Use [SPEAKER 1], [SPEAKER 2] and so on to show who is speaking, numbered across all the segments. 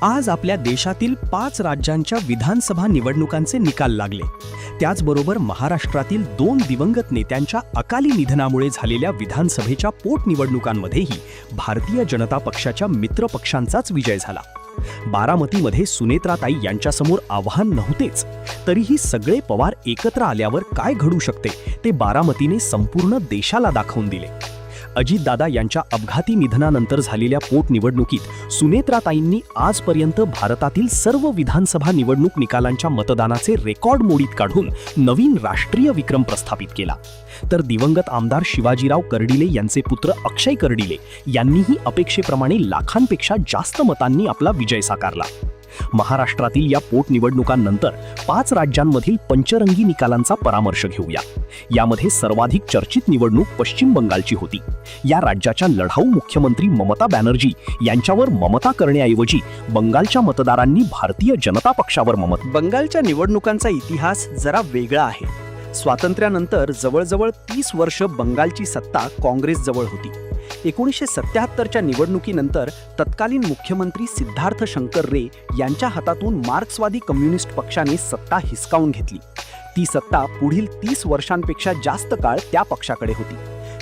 [SPEAKER 1] आज आपल्या देशातील 5 राज्यांच्या विधानसभा निवडणुकांचे निकाल लागले. त्याचबरोबर महाराष्ट्रातील 2 दिवंगत नेत्यांच्या अकाली निधनामुळे झालेल्या विधानसभेच्या पोटनिवडणुकांमध्येही भारतीय जनता पक्षाच्या मित्रपक्षांचाच विजय झाला. बारामतीमध्ये सुनेत्राताई यांच्यासमोर आव्हान नव्हतेच, तरीही सगळे पवार एकत्र आल्यावर काय घडू शकते ते बारामतीने संपूर्ण देशाला दाखवून दिले. अजितदादा यांच्या अपघाती निधनानंतर झालेल्या पोटनिवडणुकीत सुनेत्राताईंनी आजपर्यंत भारतातील सर्व विधानसभा निवडणूक निकालांच्या मतदानाचे रेकॉर्ड मोडीत काढून नवीन राष्ट्रीय विक्रम प्रस्थापित केला. तर दिवंगत आमदार शिवाजीराव कर्डिले यांचे पुत्र अक्षय कर्डिले यांनीही अपेक्षेप्रमाणे लाखांपेक्षा जास्त मतांनी आपला विजय साकारला. महाराष्ट्रातील या पोटनिवडणुकांनंतर 5 राज्यांमधील पंचरंगी निकालांचा परामर्श घेऊया. यामध्ये सर्वाधिक चर्चित निवडणूक पश्चिम बंगालची होती. या राज्याच्या लढाऊ मुख्यमंत्री ममता बॅनर्जी यांच्यावर ममता करण्याऐवजी बंगालच्या मतदारांनी भारतीय जनता पक्षावर मत.
[SPEAKER 2] बंगालच्या निवडणुकांचा इतिहास जरा वेगळा आहे. स्वातंत्र्यानंतर जवळजवळ 30 वर्ष बंगालची सत्ता काँग्रेसजवळ होती. 1977च्या निवडणुकीनंतर तत्कालीन मुख्यमंत्री सिद्धार्थ शंकर रे यांच्या हातातून मार्क्सवादी कम्युनिस्ट पक्षाने सत्ता हिसकावून घेतली. ती सत्ता पुढील 30 वर्षांपेक्षा जास्त काळ त्या पक्षाकडे होती.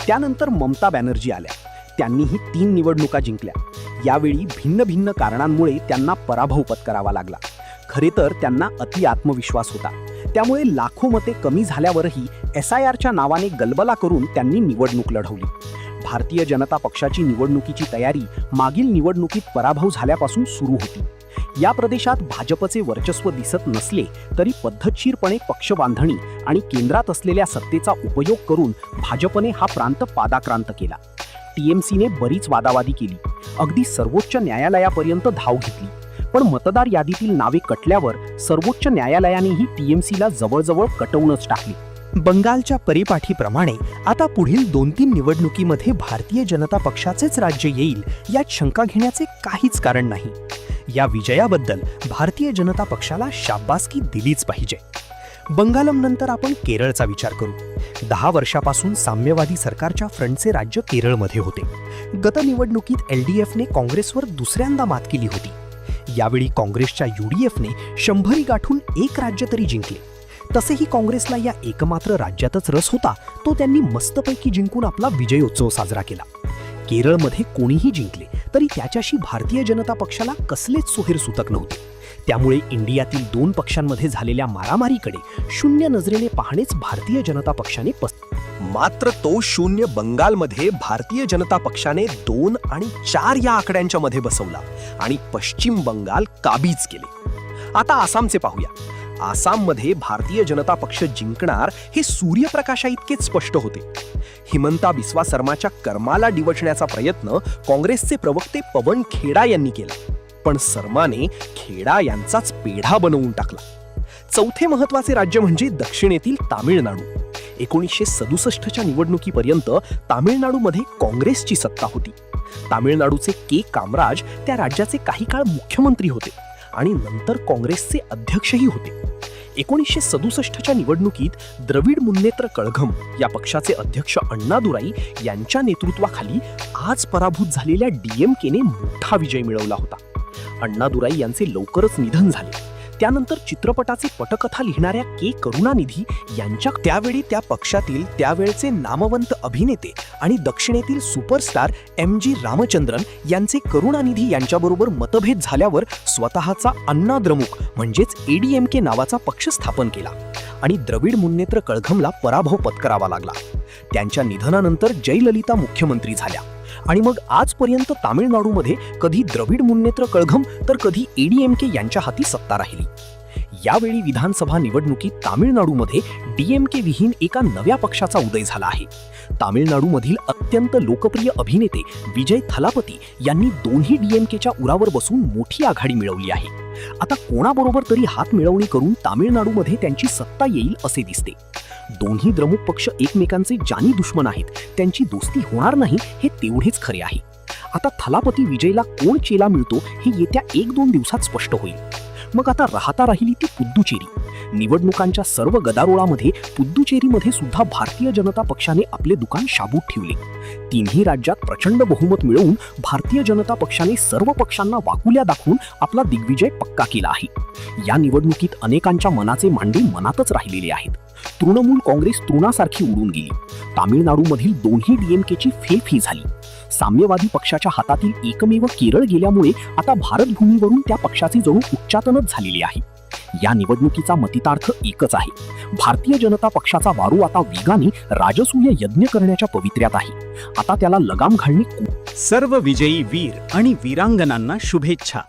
[SPEAKER 2] त्यानंतर ममता बॅनर्जी आल्या. त्यांनीही 3 निवडणुका जिंकल्या. यावेळी भिन्न भिन्न कारणांमुळे त्यांना पराभव पत्करावा लागला. खरे तर त्यांना अति आत्मविश्वास होता. त्यामुळे लाखो मते कमी झाल्यावरही SIRच्या नावाने गलबला करून त्यांनी निवडणूक लढवली. भारतीय जनता पक्षाची निवडणुकीची तयारी मागील निवडणुकीत पराभव झाल्यापासून सुरू होती. या प्रदेशात भाजपचे वर्चस्व दिसत नसले तरी पद्धतशीरपणे पक्ष बांधणी आणि केंद्रात असलेल्या सत्तेचा उपयोग करून भाजपने हा प्रांत पादाक्रांत केला. TMCने बरीच वादावादी केली, अगदी सर्वोच्च न्यायालयापर्यंत धाव घेतली. पण मतदार यादीतील नावे कटल्यावर सर्वोच्च न्यायालयानेही TMCला जवळजवळ कटवूनच टाकली.
[SPEAKER 1] बंगालच्या परिपाठीप्रमाणे आता पुढील 2-3 निवडणुकीमध्ये भारतीय जनता पक्षाचेच राज्य येईल यात शंका घेण्याचे काहीच कारण नाही. या विजयाबद्दल भारतीय जनता पक्षाला शाबासकी दिलीच पाहिजे. बंगालनंतर आपण केरळचा विचार करू. 10 वर्षापासून साम्यवादी सरकारच्या फ्रंटचे राज्य केरळमध्ये होते. गत निवडणुकीत LDFने काँग्रेसवर दुसऱ्यांदा मात केली होती. यावेळी काँग्रेसच्या UDFने 100 गाठून 1 राज्य तरी जिंकले. तसेही काँग्रेसला या एकमात्र राज्यातच रस होता, तो त्यांनी मस्तपैकी जिंकून आपला विजयोत्सव साजरा केला. केरळमध्ये कोणीही जिंकले तरी त्याच्याशी भारतीय जनता पक्षाला कसलेच सोहेर सुतक नव्हते. त्यामुळे इंडियातील 2 पक्षांमध्ये झालेल्या मारामारीकडे शून्य नजरेने पाहणेच भारतीय जनता पक्षाने
[SPEAKER 3] मात्र तो शून्य बंगालमध्ये भारतीय जनता पक्षाने 2 आणि 4 या आकड्यांच्या मध्ये बसवला आणि पश्चिम बंगाल काबीज केले. आता आसामचे पाहूया. आसाममध्ये भारतीय जनता पक्ष जिंकणार हे सूर्यप्रकाशा इतकेच स्पष्ट होते. हिमंता बिस्वा सर्माच्या कर्माला डिवचण्याचा प्रयत्न काँग्रेसचे प्रवक्ते पवन खेडा यांनी केला, पण सर्माने खेडा यांचाच पेढा बनवून टाकला. चौथे महत्वाचे राज्य म्हणजे दक्षिणेतील तामिळनाडू. 1967च्या निवडणुकीपर्यंत तामिळनाडूमध्ये काँग्रेसची सत्ता होती. तामिळनाडूचे के कामराज त्या राज्याचे काही काळ मुख्यमंत्री होते आणि नंतर काँग्रेसचे अध्यक्षही होते. 1967च्या निवडणुकीत द्रविड मुन्नेत्र कळघम या पक्षाचे अध्यक्ष अण्णादुराई यांच्या नेतृत्वाखाली आज पराभूत झालेल्या DMKने मोठा विजय मिळवला होता. अण्णादुराई यांचे लवकरच निधन झाले. त्यानंतर चित्रपटाचे पटकथा लिहिणाऱ्या के करुणानिधी यांच्या त्यावेळी त्या पक्षातील त्यावेळचे नामवंत अभिनेते आणि दक्षिणेतील सुपरस्टार MG रामचंद्रन यांचे करुणानिधी यांच्याबरोबर मतभेद झाल्यावर स्वतःचा अण्णा द्रमुक म्हणजेच ADMK नावाचा पक्ष स्थापन केला आणि द्रविड मुन्नेत्र कळघमला पराभव पत्करावा लागला. त्यांच्या निधनानंतर जयललिता मुख्यमंत्री झाल्या आणि मग आजपर्यंत तामिळनाडूमध्ये कधी द्रविड मुन्नेत्र कळघम तर कधी ADMK यांच्या हाती सत्ता राहिली. यावेळी विधानसभा निवडणुकीत तामिळनाडूमध्ये DMK विहीन एका नव्या पक्षाचा उदय झाला आहे. तामिळनाडूमधील अत्यंत लोकप्रिय अभिनेते विजय थलापती यांनी दोन्ही DMKच्या उरावर बसून मोठी आघाडी मिळवली आहे. आता कोणाबरोबर तरी हात मिळवणी करून तामिळनाडूमध्ये त्यांची सत्ता येईल असे दिसते. दोन्ही द्रमुक पक्ष एकमेकांचे जानी दुश्मन आहेत. त्यांची दोस्ती होणार नाही हे तेवढेच खरे आहे. आता थलापती विजयला कोण चेला मिळतो हे येत्या 1-2 दिवसात स्पष्ट होईल. मग आता राहिली ती पुद्दुचेरी.
[SPEAKER 2] निवडणुकांच्या सर्व गदारोळामध्ये पुद्दुचेरीमध्ये सुद्धा भारतीय जनता पक्षाने आपले दुकान शाबूत ठेवले. तिन्ही राज्यात प्रचंड बहुमत मिळवून भारतीय जनता पक्षाने सर्व पक्षांना वाकुल्या दाखवून आपला दिग्विजय पक्का केला आहे. या निवडणुकीत अनेकांच्या मनाचे मांडे मनातच राहिलेले आहेत. तृणमूल काँग्रेस तृणासारखी उडून गेली. तामिळनाडूमधील दोन्ही डीएमकेची फेफी झाली. साम्यवादी पक्षाच्या हातातील एकमेव केरळ गेल्यामुळे आता भारतभूमीवरून त्या पक्षाचे जणू उच्चाटनच झालेले आहे. या निवडणुकीचा मतितार्थ एकच आहे. भारतीय जनता पक्षाचा वारू आता वेगाने राजसूय यज्ञ करण्याच्या पवित्र्यात आहे. आता त्याला लगाम घालणे
[SPEAKER 1] सर्व विजयी वीर आणि वीरांगनांना शुभेच्छा.